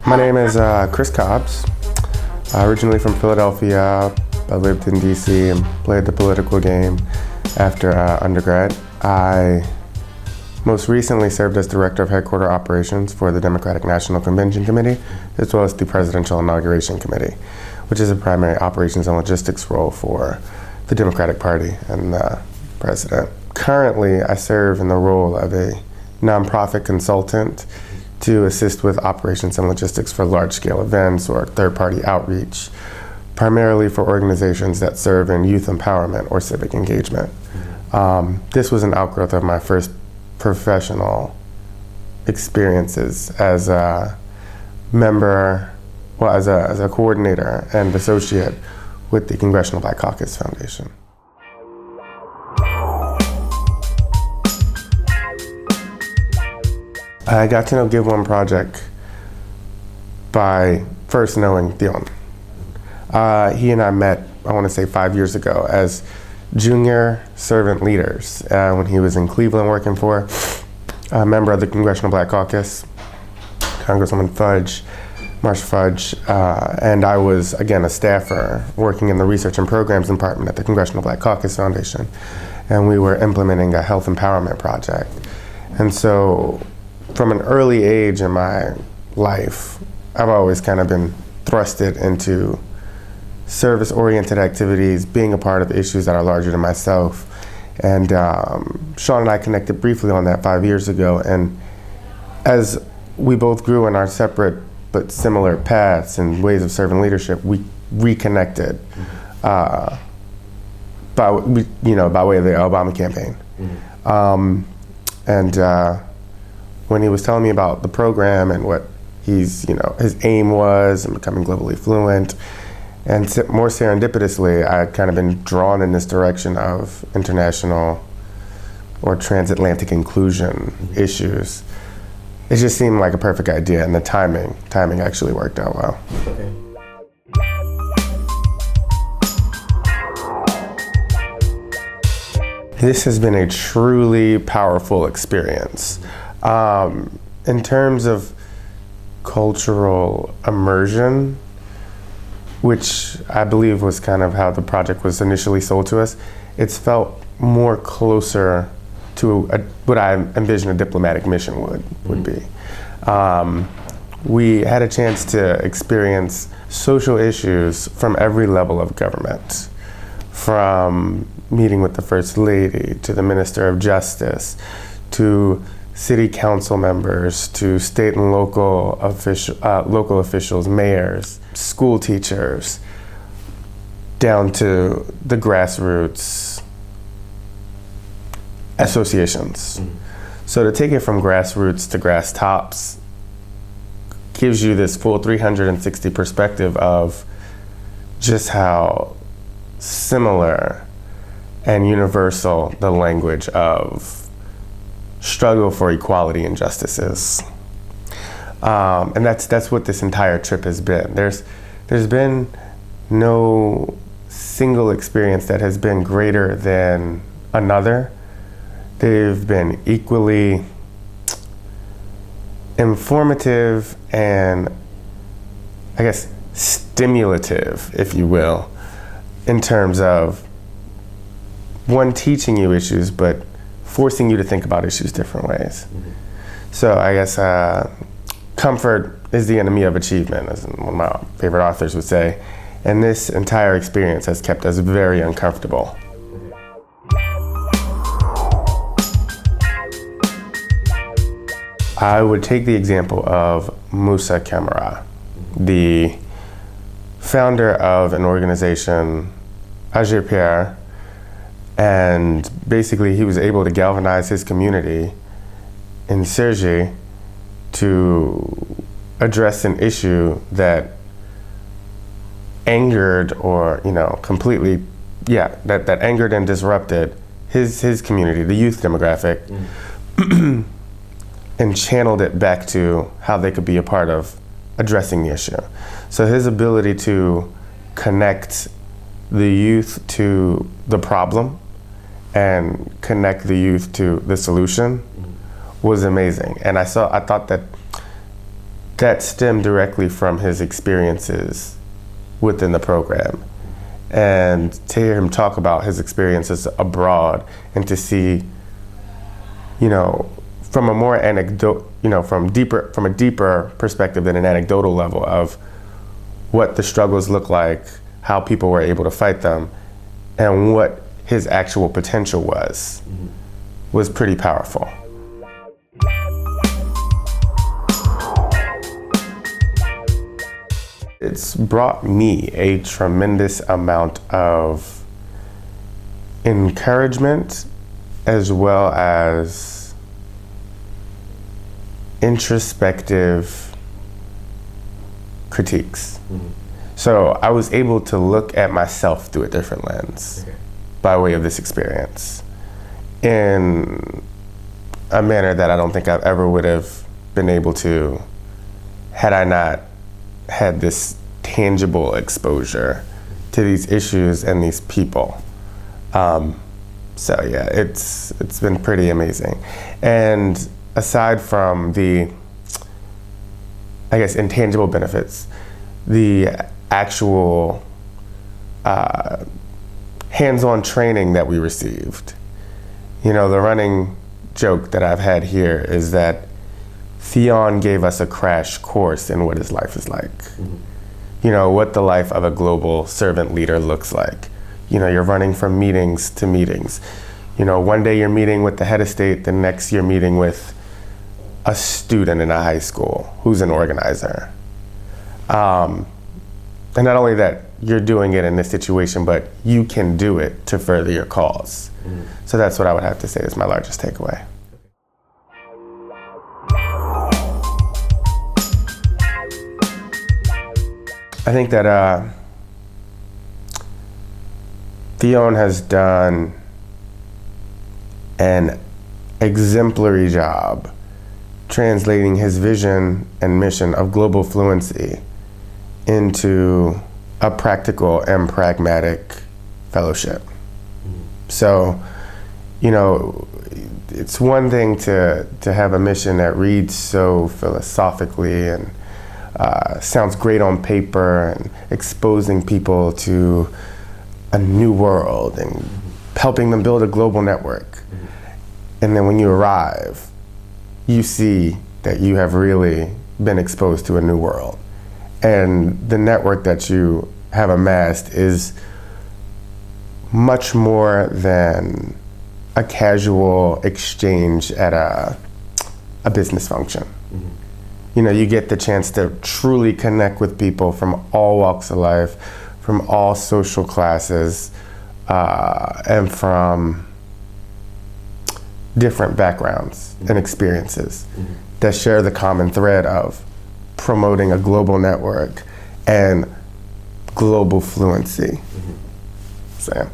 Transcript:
My name is Chris Cobbs, originally from Philadelphia. I lived in DC and played the political game after undergrad. I most recently served as Director of Headquarter Operations for the Democratic National Convention Committee, as well as the Presidential Inauguration Committee, which is a primary operations and logistics role for the Democratic Party and the President. Currently, I serve in the role of a nonprofit consultant to assist with operations and logistics for large-scale events or third-party outreach, primarily for organizations that serve in youth empowerment or civic engagement. This was an outgrowth of my first professional experiences as a member, well, as a coordinator and associate with the Congressional Black Caucus Foundation. I got to know Give1Project by first knowing Dion. He and I met, I want to say 5 years ago, as junior servant leaders when he was in Cleveland working for a member of the Congressional Black Caucus, Congresswoman Fudge, Marsh Fudge, and I was, again, a staffer working in the Research and Programs Department at the Congressional Black Caucus Foundation, and we were implementing a health empowerment project. And so from an early age in my life, I've always kind of been thrusted into service-oriented activities, being a part of issues that are larger than myself. And Sean and I connected briefly on that 5 years ago. And as we both grew in our separate but similar paths and ways of serving leadership, we reconnected by way of the Obama campaign. When he was telling me about the program and what his aim was and becoming globally fluent, and more serendipitously, I had kind of been drawn in this direction of international or transatlantic inclusion issues. It just seemed like a perfect idea, and the timing actually worked out well. Okay. This has been a truly powerful experience. In terms of cultural immersion, which I believe was kind of how the project was initially sold to us, it's felt more closer to what I envision a diplomatic mission would be. We had a chance to experience social issues from every level of government, from meeting with the First Lady, to the Minister of Justice, to city council members, to state and local officials, mayors, school teachers, down to the grassroots associations. So to take it from grassroots to grass tops gives you this full 360 perspective of just how similar and universal the language of struggle for equality and justice is. And that's what this entire trip has been. There's been no single experience that has been greater than another. They've been equally informative and, I guess, stimulative, if you will, in terms of, one, teaching you issues, but forcing you to think about issues different ways. So I guess comfort is the enemy of achievement, as one of my favorite authors would say. And this entire experience has kept us very uncomfortable. I would take the example of Musa Kamara, the founder of an organization, Agir Pierre, and basically he was able to galvanize his community in Sergi to address an issue that angered or, completely, that angered and disrupted his community, the youth demographic, and channeled it back to how they could be a part of addressing the issue. So his ability to connect the youth to the problem and connect the youth to the solution was amazing. And I thought that that stemmed directly from his experiences within the program. And to hear him talk about his experiences abroad and to see, from a more from a deeper perspective than an anecdotal level of what the struggles look like, how people were able to fight them, and what his actual potential was pretty powerful. It's brought me a tremendous amount of encouragement as well as introspective critiques. So I was able to look at myself through a different lens by way of this experience in a manner that I don't think I ever would have been able to had I not had this tangible exposure to these issues and these people. So yeah, it's been pretty amazing. And aside from the, I guess, intangible benefits, the actual hands-on training that we received. The running joke that I've had here is that Theon gave us a crash course in what his life is like. What the life of a global servant leader looks like. You're running from meetings to meetings. One day you're meeting with the head of state, the next you're meeting with a student in a high school who's an organizer. And not only that, you're doing it in this situation, but you can do it to further your cause. So that's what I would have to say is my largest takeaway. I think that Theon has done an exemplary job translating his vision and mission of global fluency into a practical and pragmatic fellowship. So, it's one thing to have a mission that reads so philosophically and sounds great on paper and exposing people to a new world and helping them build a global network. And then when you arrive, you see that you have really been exposed to a new world. And the network that you have amassed is much more than a casual exchange at a business function. You get the chance to truly connect with people from all walks of life, from all social classes, and from different backgrounds and experiences that share the common thread of promoting a global network and global fluency. So.